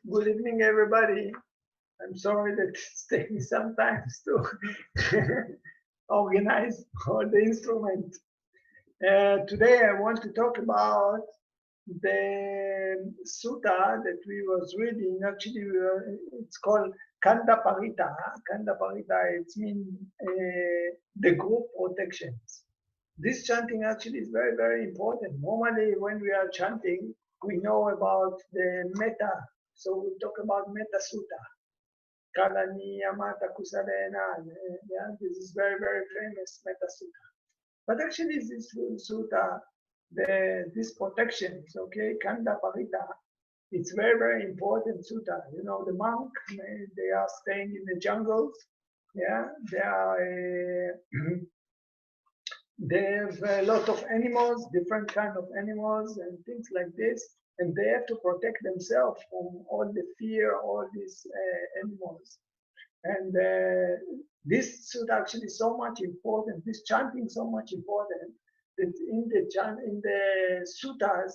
Good evening, everybody. I'm sorry that it's taking some time to organize all the instruments. Today I want to talk about the sutta that we was reading. Actually, it's called Khandha-paritta. Khandha-paritta, it means the group protections. This chanting actually is very, very important. Normally, when we are chanting, we know about the metta. So we talk about metta sutta. Kalani Yamata Kusalena. Yeah, this is very, very famous metta sutta. But actually, this sutta, this protection, okay, Khandha-paritta, it's very, very important sutta. You know, the monk, they are staying in the jungles. Yeah, they are. They have a lot of animals, different kind of animals and things like this, and they have to protect themselves from all the fear, all these animals. And this should actually so much important, this chanting so much important, that in the suttas,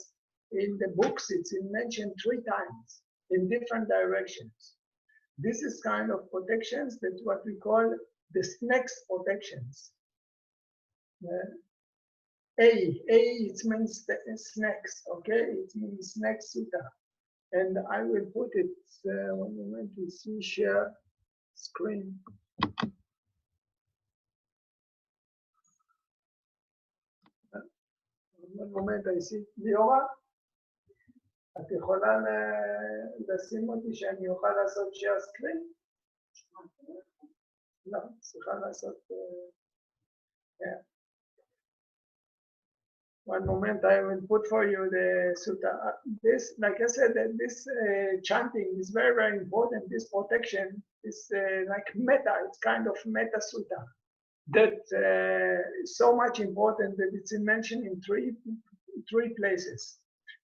in the books, it's mentioned 3 times in different directions. This is kind of protections, that's what we call the snakes protections. It means snacks, okay? It means snack sutta. And I will put it, one moment, you see, share screen. one moment, I see. ליאורה, את יכולה לשים אותי שאני אוכל לעשות share screen? לא, צריכה לעשות... Yeah. One moment, I will put for you the sutta. This, like I said, that this chanting is very, very important. This protection is like metta. It's kind of metta sutta. That is so much important that it's mentioned in three places.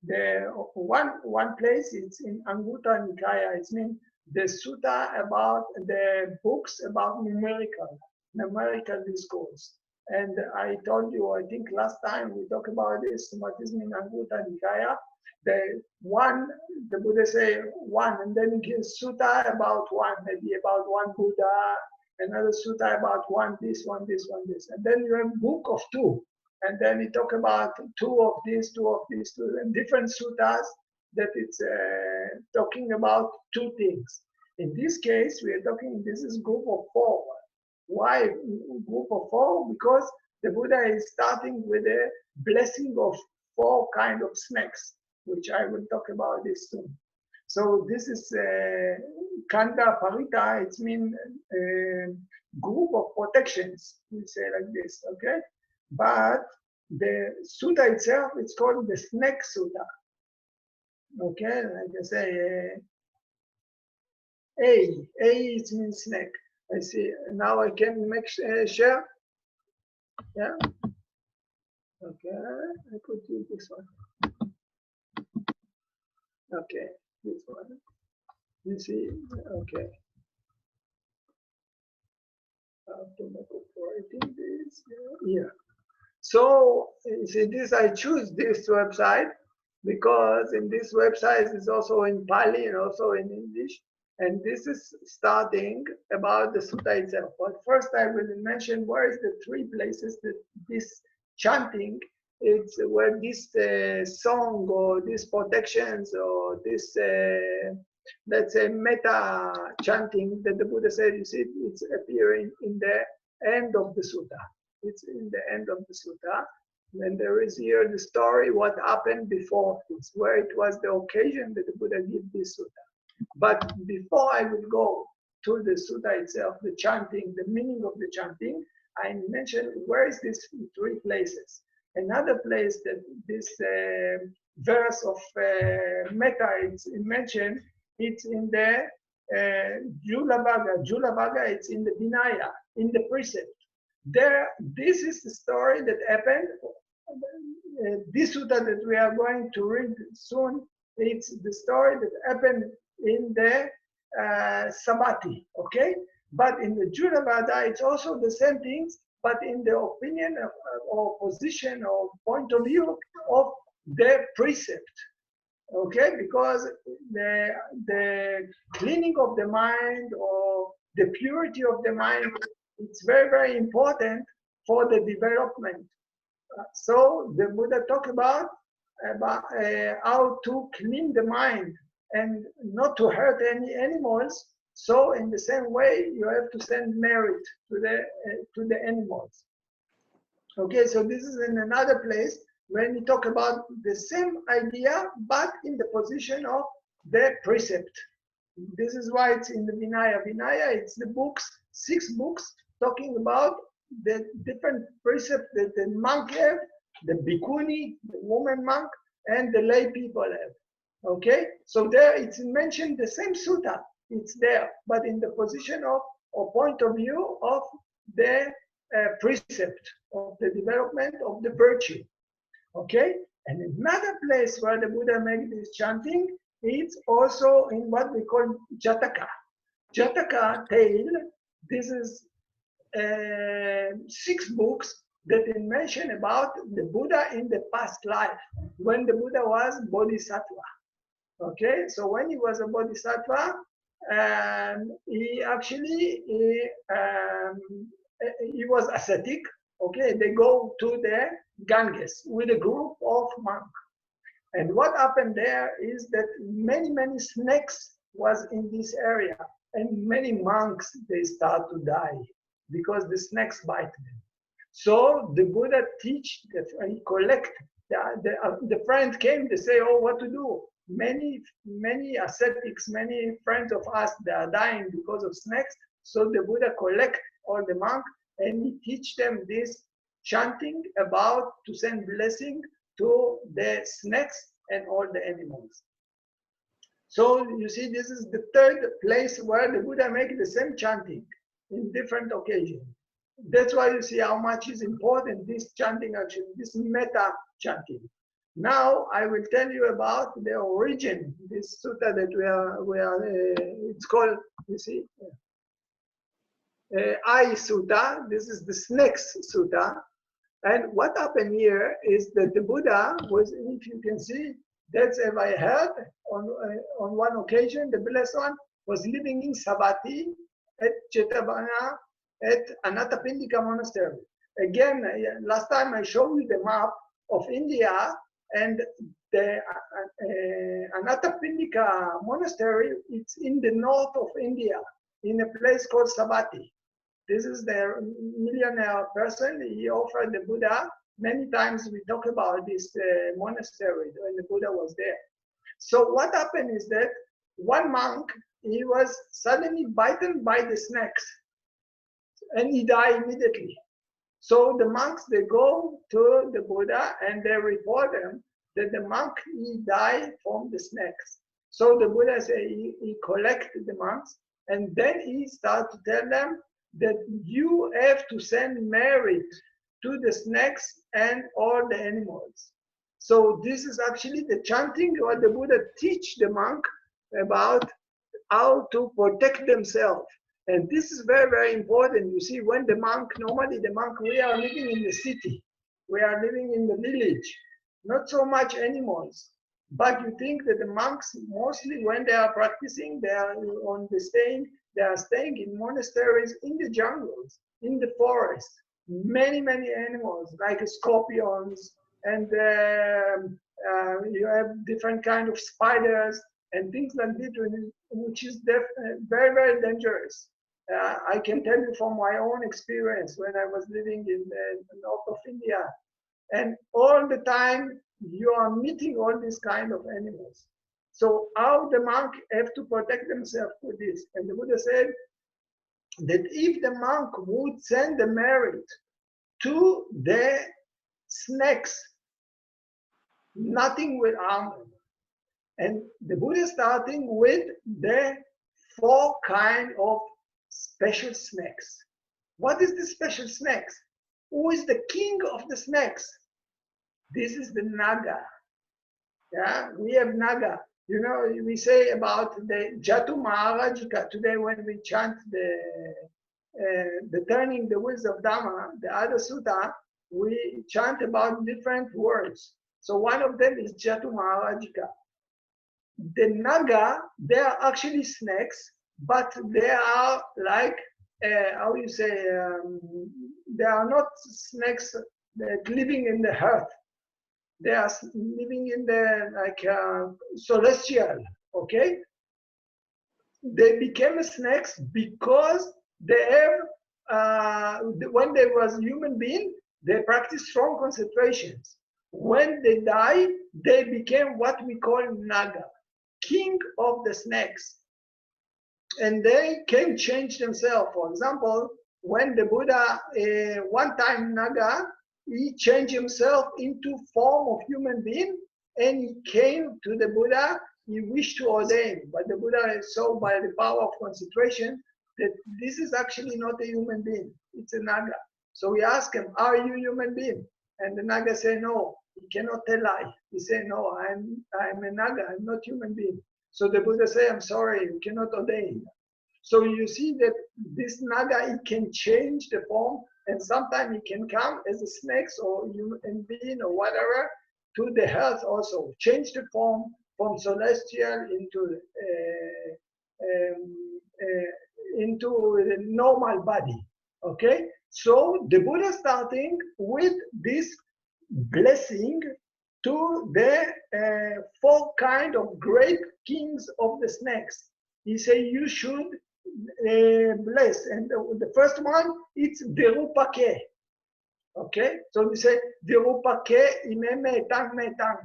The one place it's in Anguttara Nikaya. It means the sutta about the books about numerical discourse. And I told you, I think last time we talked about this, what is in Anguttara Nikaya. The Buddha say one, and then he gives sutta about one, maybe about one Buddha, another sutta about one this, one this, one this. And then you have book of 2. And then he talk about 2 of this, 2 of this, 2, and different suttas that it's talking about 2 things. In this case, we are talking, this is group of 4. Why group of 4? Because the Buddha is starting with a blessing of 4 kind of snakes, which I will talk about this soon. So this is Khandha-paritta. It means group of protections. We say like this, okay? But the sutta itself, it's called the snake sutta. Okay, like I say, it means snake. I see. Now I can make share. Yeah. Okay. I could do this one. Okay. This one. You see. Okay. Operating this. Yeah. So you see this. I choose this website because in this website is also in Pali and also in English. And this is starting about the sutta itself. But first I will mention where is the 3 places that this chanting, it's where this song or these protections or this, let's say, metta chanting that the Buddha said, you see, it's appearing in the end of the sutta. It's in the end of the sutta. And there is here the story what happened before this, where it was the occasion that the Buddha gave this sutta. But before I will go to the sutta itself, the chanting, the meaning of the chanting, I mentioned where is this in three places. Another place that this verse of Metta is mentioned, it's in the Julavagga. Julavagga, it's in the Vinaya, in the precept. There, this is the story that happened. This sutta that we are going to read soon, it's the story that happened in the Samadhi, okay? But in the Julavada, it's also the same things, but in the opinion of, or position or point of view of the precept, okay? Because the cleaning of the mind or the purity of the mind, it's very, very important for the development. So the Buddha talked about how to clean the mind and not to hurt any animals. So in the same way, you have to send merit to the animals. Okay, so this is in another place when we talk about the same idea, but in the position of the precept. This is why it's in the Vinaya. Vinaya, it's the books, 6 books, talking about the different precepts that the monk have, the bhikkhuni, the woman monk, and the lay people have. Okay, so there it's mentioned the same sutta, it's there, but in the position of or point of view of the precept of the development of the virtue. Okay, and another place where the Buddha made this chanting, it's also in what we call Jataka. Jataka tale, this is 6 books that mention about the Buddha in the past life, when the Buddha was Bodhisattva. Okay, so when he was a Bodhisattva, he actually, he was ascetic. Okay, they go to the Ganges with a group of monks. And what happened there is that many, many snakes was in this area, and many monks, they start to die because the snakes bite them. So the Buddha teach that he collect, the friend came, they say, oh, what to do? Many ascetics, many friends of us, they are dying because of snakes. So the Buddha collect all the monks and he teach them this chanting about to send blessing to the snakes and all the animals. So you see, this is the third place where the Buddha make the same chanting in different occasions. That's why you see how much is important this chanting action, this metta chanting. Now I will tell you about the origin, this sutta that we are it's called, you see, I Sutta. This is the snakes sutta. And what happened here is that the Buddha was, if you can see, that's as I heard on one occasion, the blessed one was living in Savatthi at Jetavana at Anathapindika monastery. Again, last time I showed you the map of India, and the Anathapindika monastery, it's in the north of India, in a place called Savatthi. This is the millionaire person. He offered the Buddha. Many times we talk about this monastery when the Buddha was there. So what happened is that one monk, he was suddenly bitten by the snakes and he died immediately. So the monks, they go to the Buddha and they report him that the monk, he died from the snakes. So the Buddha say he collected the monks and then he started to tell them that you have to send merit to the snakes and all the animals. So this is actually the chanting what the Buddha teach the monk about how to protect themselves. And this is very, very important. You see, when the monk, normally the monk, we are living in the city. We are living in the village, not so much animals. But you think that the monks, mostly when they are practicing, they are on the staying, they are staying in monasteries, in the jungles, in the forest. Many, many animals, like scorpions, and you have different kind of spiders and things like that, which is very, very dangerous. I can tell you from my own experience when I was living in the north of India. and all the time you are meeting all these kind of animals. So how the monk have to protect themselves with this? And the Buddha said that if the monk would send the merit to the snakes, nothing will harm them. And the Buddha is starting with the 4 kind of special snakes. What is the special snakes? Who is the king of the snakes? This is the Naga. Yeah, we have Naga. You know, we say about the Jatu Maharajika today when we chant the turning the wheels of Dhamma, the other sutta, we chant about different words. So one of them is Jatu Maharajika. The Naga, they are actually snakes, but they are like, how you say, they are not snakes that living in the earth. They are living in the like celestial, okay? They became snakes because they have, when they was human being, they practiced strong concentrations. When they die, they became what we call Naga, king of the snakes. And they can change themselves. For example, when the Buddha, one time Naga, he changed himself into form of human being and he came to the Buddha. He wished to ordain, but the Buddha saw by the power of concentration that this is actually not a human being, it's a Naga. So he asked him, are you a human being? And the Naga said, no, he cannot tell lie. He said, no, I'm a Naga, I'm not human being. So the Buddha said, I'm sorry, you cannot ordain. So you see that this Naga, it can change the form, and sometimes it can come as a snake or human being or whatever to the earth also. Change the form from celestial into the normal body. Okay? So the Buddha starting with this blessing to the 4 kind of great kings of the snakes. He said you should bless. And the first one, it's Virupake. Okay? So we say, Virupake ime metang metang.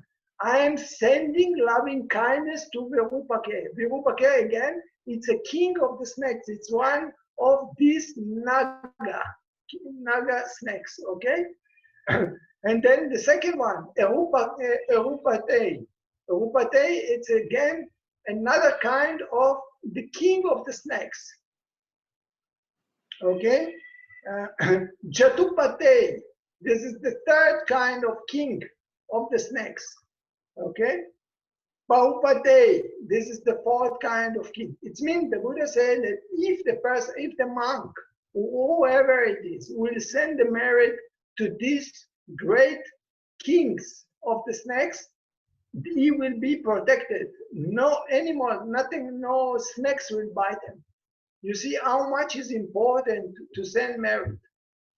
I am sending loving kindness to Virupake. Virupake, again, it's a king of the snakes. It's one of these Naga snakes. Okay? And then the second one, Erupate. Erupate, it's again another kind of the king of the snakes. Okay? Jatupate, this is the 3rd kind of king of the snakes. Okay? Paupate, this is the 4th kind of king. It means the Buddha said that if the person, if the monk, whoever it is, will send the merit to these great kings of the snakes, he will be protected. No animal, nothing, no snakes will bite him. You see how much is important to send merit.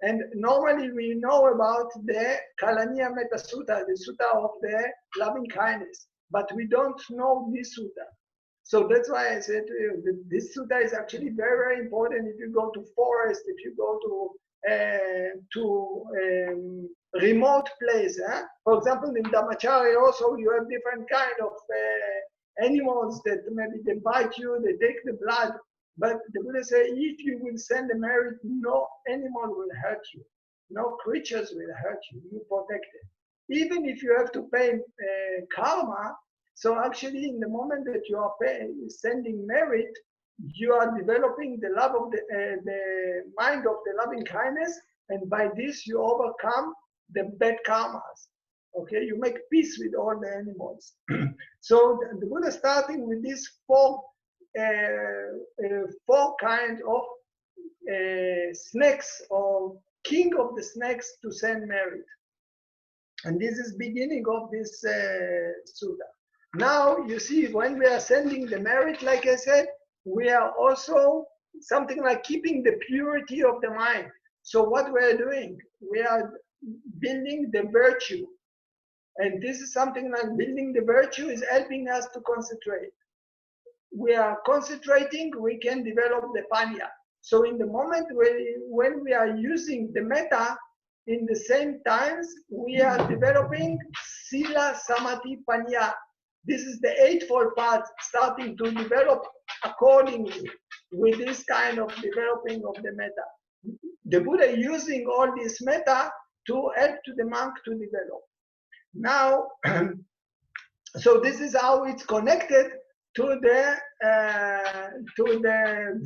And normally we know about the Kalaniya Metta Sutta, the Sutta of the loving kindness, but we don't know this Sutta. So that's why I said to you that this Sutta is actually very, very important. If you go to forest, if you go to remote place. For example, in Dhammacharya also you have different kind of animals that maybe they bite you, they take the blood. But the Buddha says, if you will send the merit, no animal will hurt you. No creatures will hurt you. You protect it. Even if you have to pay karma, so actually in the moment that you are sending merit, you are developing the love of the mind of the loving kindness, and by this you overcome the bad karmas. Okay, you make peace with all the animals. So the Buddha starting with these 4 kind of snakes or king of the snakes to send merit. And this is beginning of this sutta. Now you see when we are sending the merit, like I said, we are also something like keeping the purity of the mind. So what we are doing, we are building the virtue. And this is something like building the virtue is helping us to concentrate. We are concentrating, we can develop the panya. So in the moment when we are using the metta, in the same times, we are developing Sila Samadhi Panya. This is the Eightfold Path starting to develop accordingly with this kind of developing of the metta. The Buddha using all this metta to help to the monk to develop. Now, so this is how it's connected to the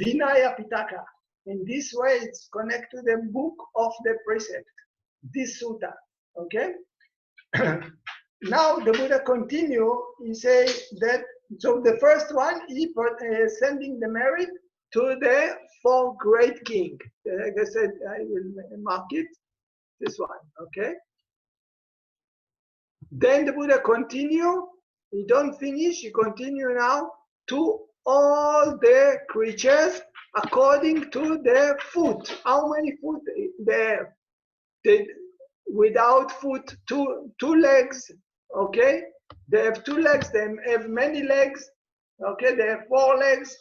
Vinaya Pitaka. In this way, it's connected to the book of the precept, this sutta. Okay. Now the Buddha continue. He say that. So the first one, he sending the merit to the four great king. Like I said, I will mark it. This one. Okay. Then the Buddha continue. He don't finish. He continue now to all the creatures according to their foot. How many foot they have? Without foot, two legs. Okay, they have 2 legs. They have many legs. Okay, they have 4 legs.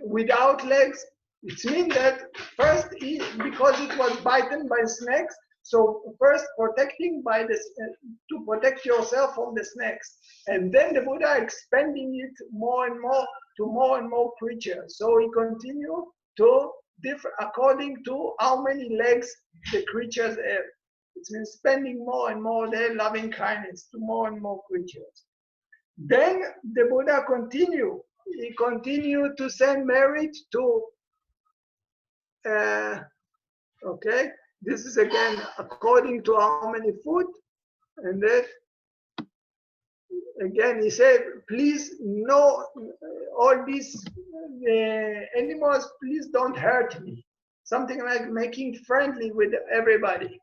Without legs, it means that first, because it was bitten by snakes, so first protecting by this to protect yourself from the snakes, and then the Buddha expanding it more and more to more and more creatures. So he continued to differ according to how many legs the creatures have. It means spending more and more their loving kindness to more and more creatures. Then the Buddha continued. He continued to send merit to. Okay, this is again according to how many foot, and then again he said, please no, all these animals, please don't hurt me. Something like making friendly with everybody.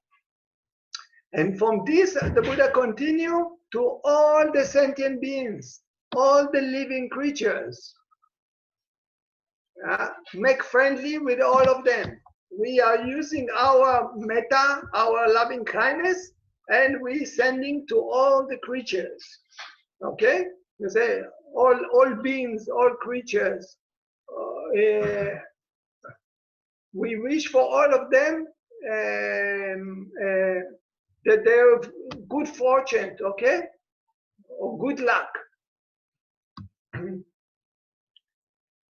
And from this, the Buddha continued to all the sentient beings, all the living creatures. Make friendly with all of them. We are using our metta, our loving kindness, and we sending to all the creatures. Okay? You say all beings, all creatures. We wish for all of them that they have good fortune, okay? Or good luck.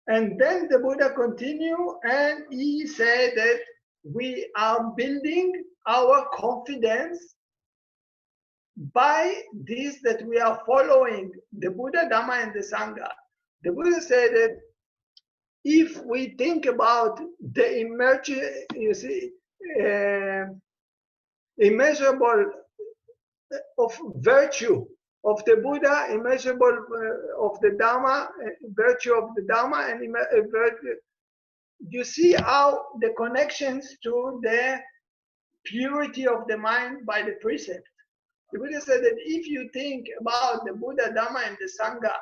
And then the Buddha continued and he said that we are building our confidence by this, that we are following the Buddha, Dhamma, and the Sangha. The Buddha said that if we think about the immeasurable of virtue of the Buddha, immeasurable of the Dhamma, virtue of the Dhamma, and you see how the connections to the purity of the mind by the precept. The Buddha said that if you think about the Buddha, Dhamma, and the Sangha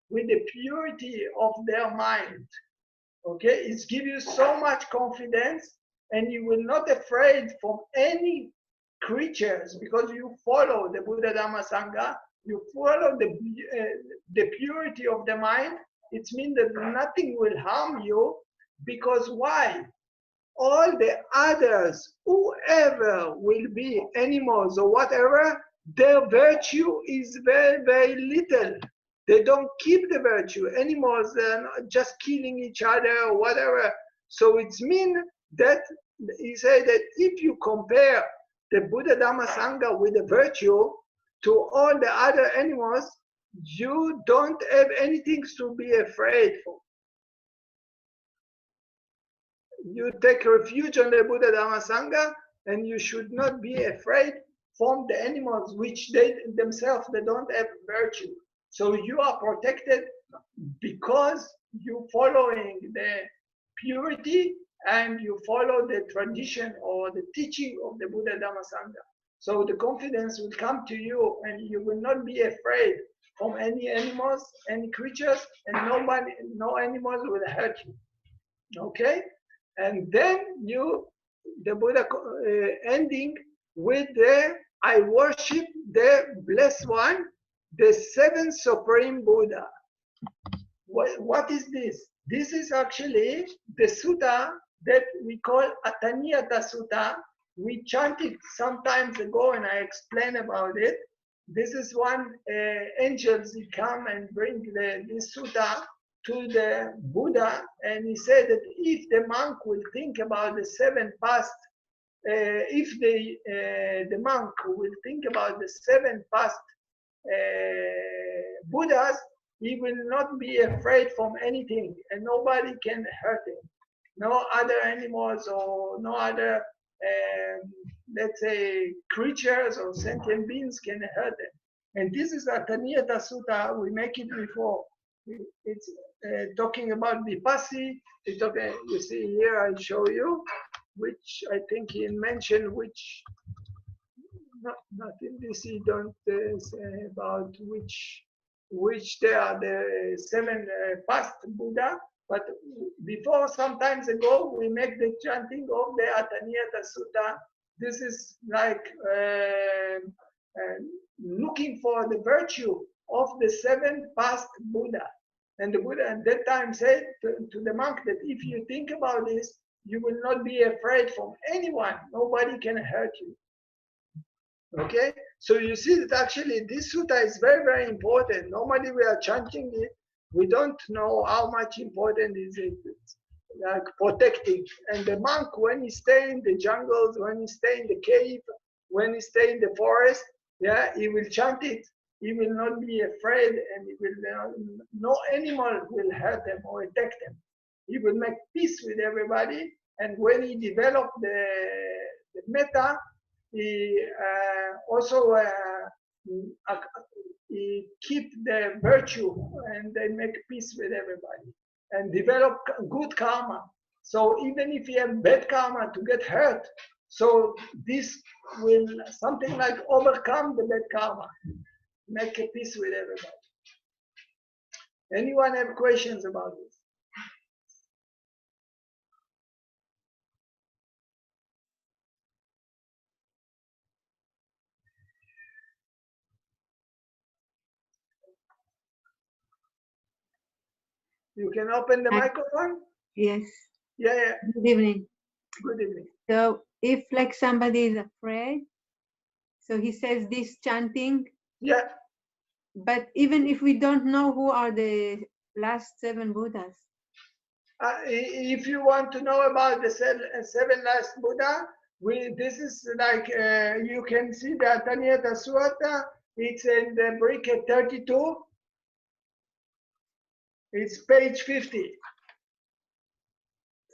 with the purity of their mind, okay, it gives you so much confidence, and you will not afraid from any creatures, because you follow the Buddha, Dhamma, Sangha. You follow the purity of the mind. It means that nothing will harm you, because why? All the others, whoever will be animals or whatever, their virtue is very, very little. They don't keep the virtue. Animals are just killing each other or whatever. So it means that he said that if you compare the Buddha, Dhamma, Sangha with the virtue to all the other animals, you don't have anything to be afraid for. You take refuge on the Buddha, Dhamma, Sangha, and you should not be afraid from the animals, which they themselves, they don't have virtue. So you are protected because you following the purity and you follow the tradition or the teaching of the Buddha, Dhamma, Sangha. So the confidence will come to you, and you will not be afraid from any animals, any creatures, and no animals will hurt you. Okay? And then the Buddha ending with I worship the blessed one, the 7th Supreme Buddha. What is this? This is actually the sutta that we call Atanyata Sutta. we chanted some times ago, and I explained about it. This is one angels, he come and bring this sutta to the Buddha, and he said that if the monk will think about the seven past, if the monk will think about the seven past Buddhas, he will not be afraid from anything, and nobody can hurt him. No other animals or no other, let's say, creatures or sentient beings can hurt them. And this is a Taniyata Sutta. We make it before. It's talking about Vipassi. It's okay. You see here, I'll show you, which I think he mentioned, which not in this. He don't say about which they are the seven past Buddha. But before, some times ago, we make the chanting of the Ataniyata Sutta. This is like looking for the virtue of the seven past Buddha. And the Buddha at that time said to the monk that if you think about this, you will not be afraid from anyone. Nobody can hurt you. Okay? So you see that actually this sutta is very, very important. Normally we are chanting it. We don't know how much important is it. It's like protecting. And the monk, when he stay in the jungles, when he stay in the cave, when he stay in the forest, yeah, he will chant it. He will not be afraid, and he will no animal will hurt them or attack them. He will make peace with everybody. And when he developed the metta, he also he keep the virtue, and they make peace with everybody and develop good karma. So even if you have bad karma to get hurt, so this will something like overcome the bad karma, make a peace with everybody. Anyone have questions about this? You can open the microphone? Yes. Yeah. Good evening. Good evening. So if like somebody is afraid, so he says this chanting. Yeah. But even if we don't know who are the last seven Buddhas. If you want to know about the seven last Buddha, this is like, you can see the Ataniyata Sutta. It's in the brick 32. It's page 50.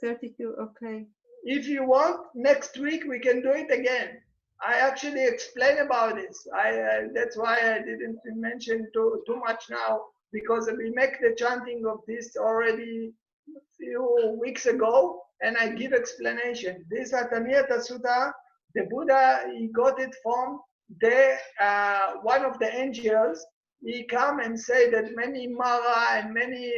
32, okay. If you want, next week we can do it again. I actually explain about this. That's why I didn't mention too much now, because we make the chanting of this already a few weeks ago, and I give explanation. This Ataniyata Sutta, the Buddha, he got it from the one of the angels. He come and say that many Mara and many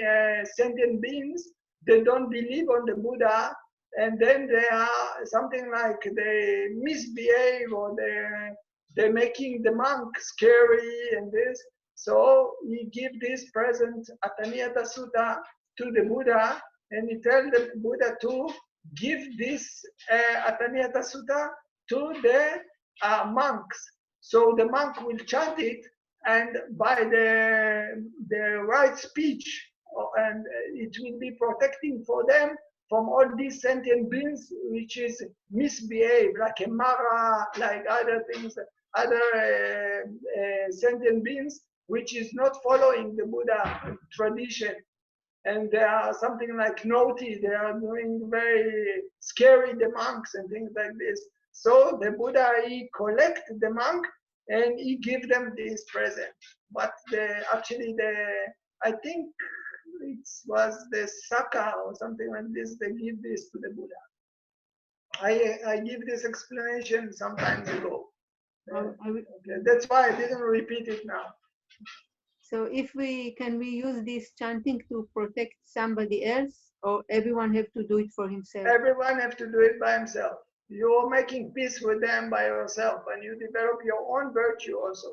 sentient beings, they don't believe on the Buddha, and then they are something like they misbehave, or they're making the monk scary and this. So he give this present Ataniyata Sutta to the Buddha, and he tell the Buddha to give this Ataniyata Sutta to the monks. So the monk will chant it, and by the right speech, and it will be protecting for them from all these sentient beings which is misbehave, like a Mara, like other things, other sentient beings which is not following the Buddha tradition. And they are something like naughty, they are doing very scary, the monks and things like this. So the Buddha, he collect the monk and he give them this present. But I think it was the Saka or something like this, they give this to the Buddha. I give this explanation some time ago. Okay. That's why I didn't repeat it now. So can we use this chanting to protect somebody else, or everyone have to do it for himself? Everyone have to do it by himself. You're making peace with them by yourself, and you develop your own virtue also.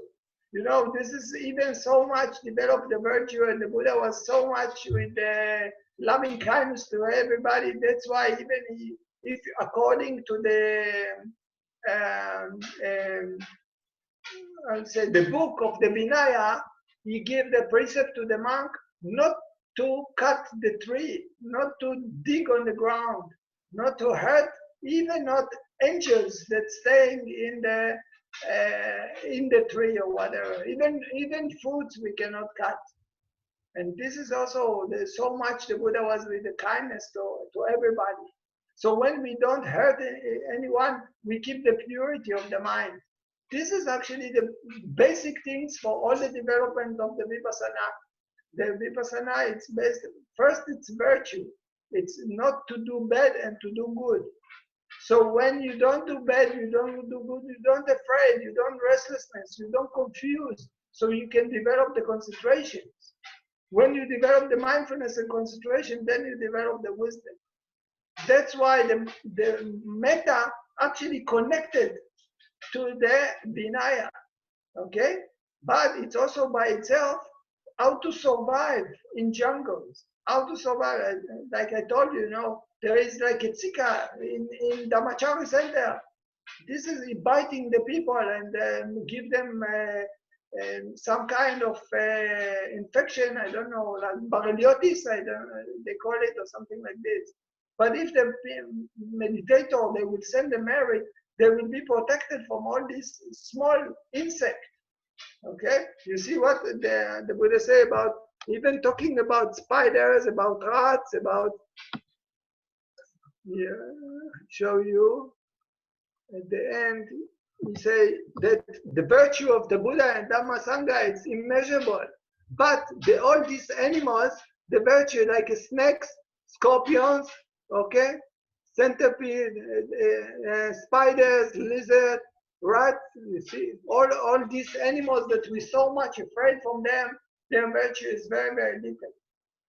You know, this is even so much develop the virtue, and the Buddha was so much with the loving kindness to everybody. That's why even if according to the I'll say the book of the Vinaya, he gave the precept to the monk not to cut the tree, not to dig on the ground, not to hurt, even not angels that staying in the tree or whatever. Even fruits we cannot cut. And this is also so much the Buddha was with the kindness to everybody. So when we don't hurt anyone, we keep the purity of the mind. This is actually the basic things for all the development of the Vipassana. The Vipassana, it's based, first it's virtue. It's not to do bad and to do good. So when you don't do bad, you don't do good, you don't afraid, you don't restlessness, you don't confuse, so you can develop the concentrations. When you develop the mindfulness and concentration, then you develop the wisdom. That's why the metta actually connected to the Vinaya, okay? But it's also by itself how to survive in jungles, how to survive. Like I told you, you know, there is like a tzika in Dhammachari center. This is biting the people and give them some kind of infection, I don't know, like borreliosis, they call it, or something like this. But if the meditator, they will send the merit, they will be protected from all these small insects. Okay, you see what the Buddha say about even talking about spiders, about rats, about, yeah, show you at the end. We say that the virtue of the Buddha and Dhamma Sangha is immeasurable, but all these animals, the virtue like snakes, scorpions, okay, centipede, spiders, lizard, rats, you see, all these animals that we so much afraid from them, their virtue is very, very little.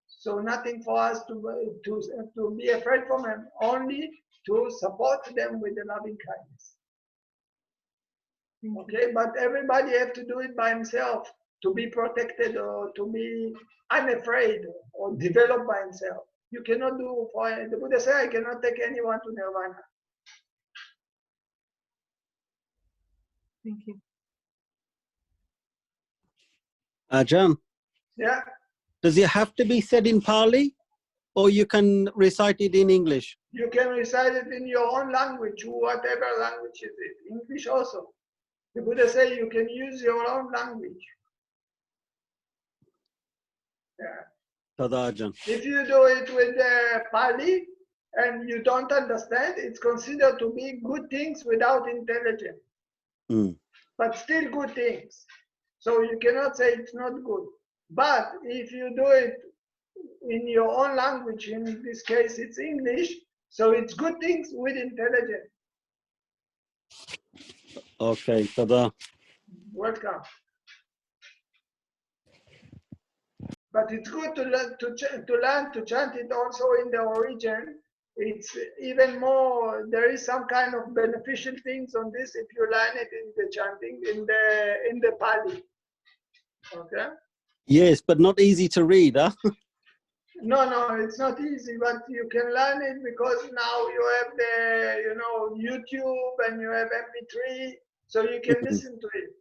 So nothing for us to be afraid from them, only to support them with the loving kindness. Okay, but everybody have to do it by himself to be protected or to be unafraid or develop by himself. You cannot do, for the Buddha said, I cannot take anyone to nirvana. Thank you. Ajahn, Yeah, does it have to be said in Pali, or you can recite it in English? you can recite it in your own language, whatever language it is. English also. The Buddha said you can use your own language. Yeah. Tada, Ajahn. If you do it with Pali and you don't understand, it's considered to be good things without intelligence. But still good things. So you cannot say it's not good. But if you do it in your own language, in this case it's English, so it's good things with intelligence. Okay, tada. Welcome. But it's good to learn to chant it also in the origin. It's even more, there is some kind of beneficial things on this if you learn it in the chanting, in the Pali. Okay? Yes, but not easy to read, huh? No, it's not easy, but you can learn it because now you have the, you know, YouTube and you have MP3, so you can listen to it.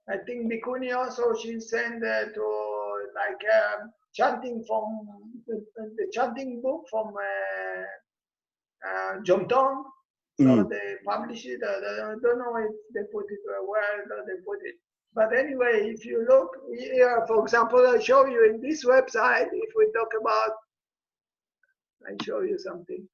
I think Bhikkhuni also, she sent to like chanting from the chanting book from Jomtong. So they publish it. I don't know if they put it where they put it. But anyway, if you look here, for example, I show you in this website, if we talk about, I show you something.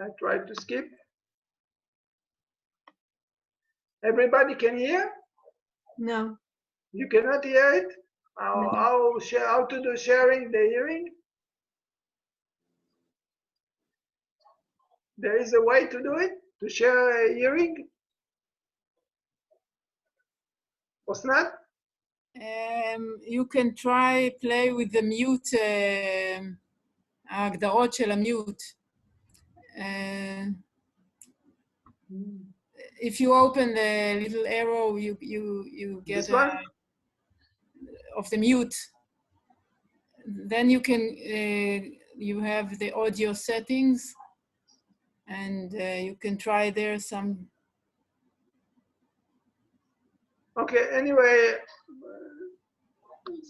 I tried to skip. Everybody can hear? No. You cannot hear it? No. How to do sharing the hearing? There is a way to do it? To share a hearing? Osnat? You can try play with the mute, ההגדרות של המיוט. if you open the little arrow, you get This one? of the mute. Then you can you have the audio settings, and you can try there some. Okay, anyway,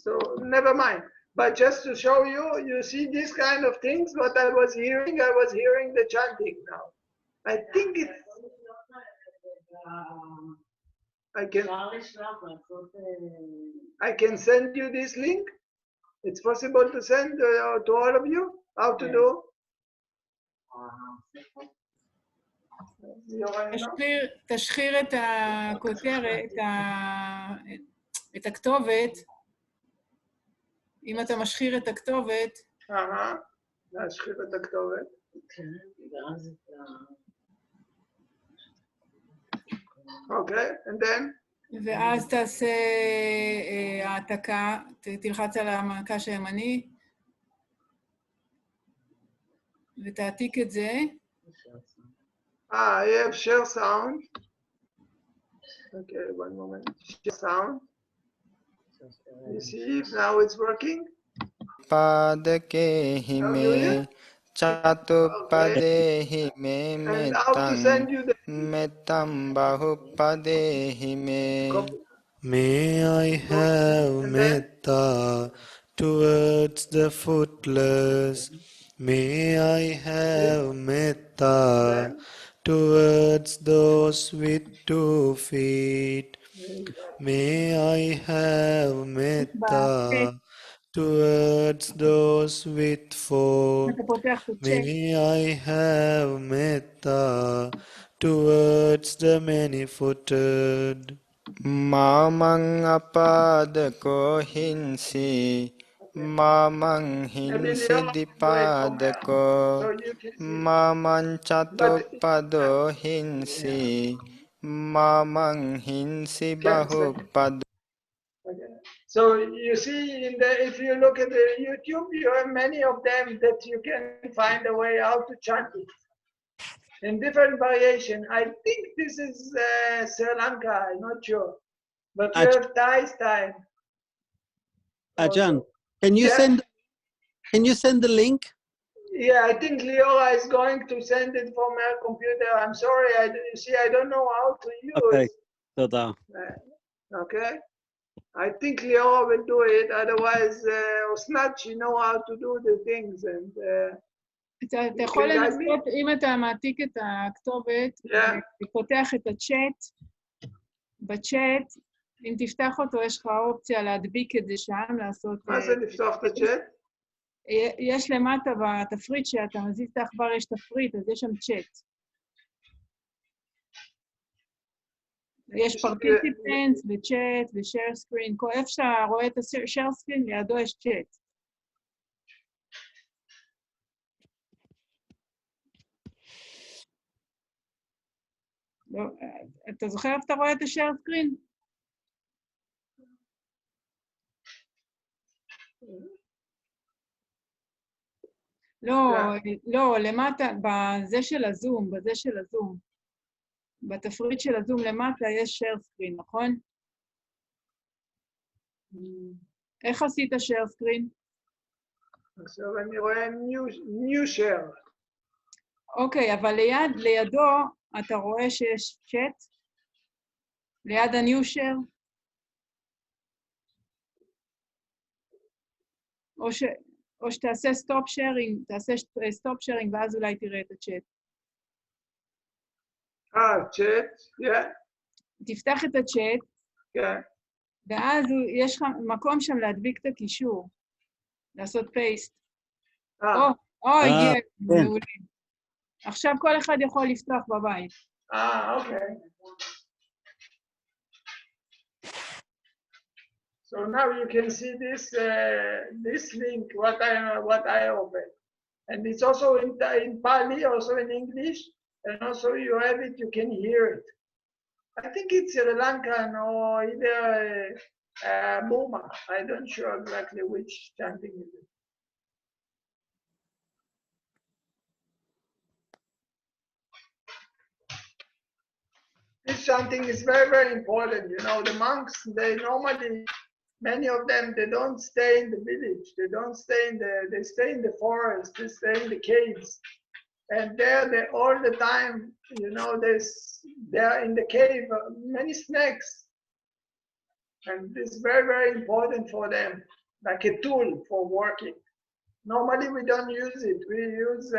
so never mind. But just to show you, you see these kind of things, what I was hearing the chanting now. I think it's, I can send you this link. It's possible to send to all of you how to do. תשחיר את הכותרת, את הכתובת. אם אתה משחיר את הכתובת. להשחיר את הכתובת. אוקיי, and then? ואז תעשה העתקה, תלחץ על המקש הימני, ותעתיק את זה. I have share sound. Okay, one moment. Share sound. You see, now it's working. Padakehi me chatupadehi me metam bahupadehi me. May I have metta towards the footless. May I have metta towards those with 2 feet. May I have metta towards those with 4. May I have metta towards the many-footed. Mamang apadako hinsi, mamang hinsi dipadako, mamang chatupado hinsi, mamang hinsi bahupado. So you see, if you look at the YouTube, you have many of them that you can find a way how to chant it. In different variation. I think this is Sri Lanka, I'm not sure. But you have Thai style. Ajahn, can you send the link? Yeah, I think Leora is going to send it from her computer. I'm sorry, you see, I don't know how to use. Okay, Toda. Okay. I think Leora will do it. Otherwise, Osnat, she know how to do the things. And אתה יכול לנסות, אם אתה מעתיק את הכתובת, ופותח את הצ'אט, בצ'אט, אם תפתח אותו, יש לך אופציה להדביק את זה שם, לעשות... מה זה לפתוח את הצ'אט? יש למטה בתפריט שאתה מזיז את העכבר, יש תפריט, אז יש שם צ'אט. יש פרטיסיפנטס וצ'אט ושאר סקרין, איפה שאתה רואה את השאר סקרין, לידו יש צ'אט. לא, אתה זוכר איפה אתה רואה את השאר סקרין? לא, למטה, בזה של הזום, בתפריט של הזום למטה יש share screen, נכון? איך עשית share screen? עכשיו אני רואה new share. אוקיי, אבל לידו אתה רואה שיש צ'אט? ליד ה-new share? או שתעשה stop sharing, ואז אולי תראה את הצ'אט. צ'אט, תפתח את הצ'אט, ואז יש לך מקום שם להדביק את הקישור, לעשות פייסט. הגיע, מעולה. עכשיו כל אחד יכול לפתוח בבית. אוקיי. So now you can see this link, what I opened. And it's also in Pali, also in English. And also you have it, you can hear it. I think it's Sri Lankan or either Burma. I don't sure exactly which chanting it is. this chanting is very, very important. You know, the monks, they normally, many of them, they don't stay in the village. They don't stay in they stay in the forest, they stay in the caves. And there, they all the time, you know, they're in the cave, many snakes. And this is very, very important for them, like a tool for working. Normally, we don't use it. We use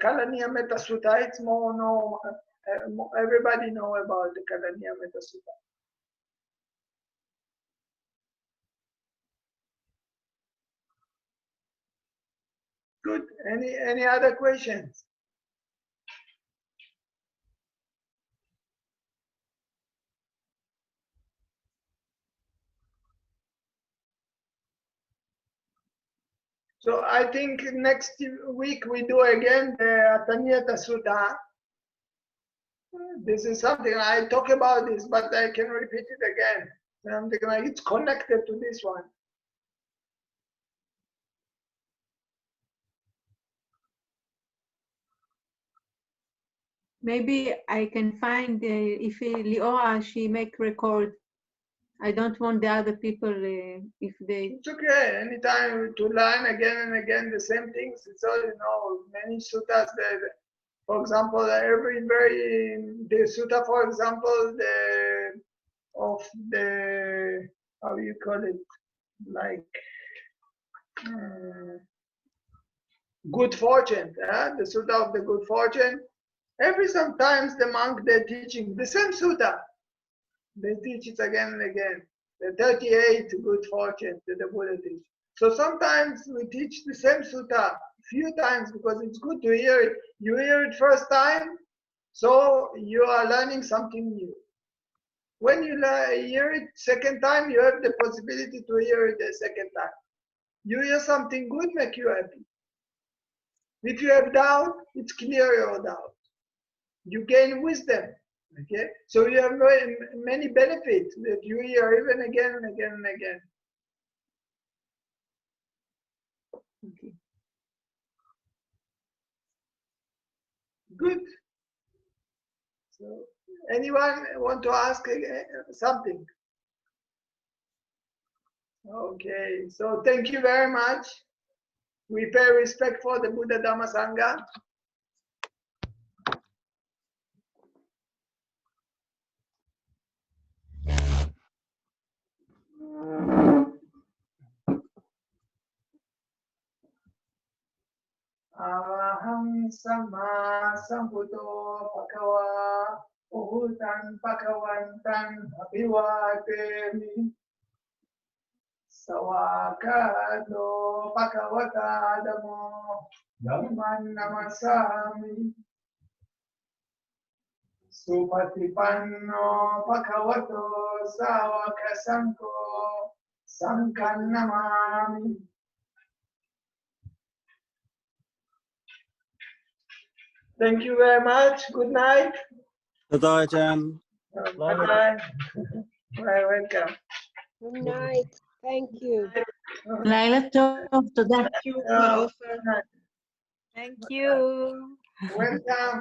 Kalaniya Metta Sutta. It's more normal. Everybody know about the Khandha Metta Sutta. Good. Any other questions? So I think next week we do again the Atanyata Sutta. This is something I talk about this, but I can repeat it again. Something like it's connected to this one. Maybe I can find if Liora, she make record. I don't want the other people if they. It's okay. Anytime to learn again and again the same things. It's all, you know, many suttas that, for example, the sutta, for example, how you call it, like good fortune, the sutta of the good fortune. Sometimes the monk, they're teaching the same sutta. They teach it again and again. The 38 good fortune that the Buddha teach. So sometimes we teach the same sutta a few times because it's good to hear it. You hear it first time, so you are learning something new. When you hear it second time, you have the possibility to hear it a second time. You hear something good, make you happy. If you have doubt, it's clear your doubt. You gain wisdom. Okay, so you have many benefits that you hear even again and again and again. Okay. Good. So, anyone want to ask something? Okay, so thank you very much. We pay respect for the Buddha Dhamma Sangha. Araham Sama Sambuddho Bhagava Uhutan Bhagavantan Abhivademi Sawakado Bhagavata Dhammo Dhamman Namasami Supatipanno Bhagavato Sāvaka Sangho Sanghan Namami. Thank you very much. Good night. Good night, Ajahn. Bye-bye. Welcome. Good night. Thank you. לילה טוב, תודה. Thank you, Ofer. Thank you. Welcome.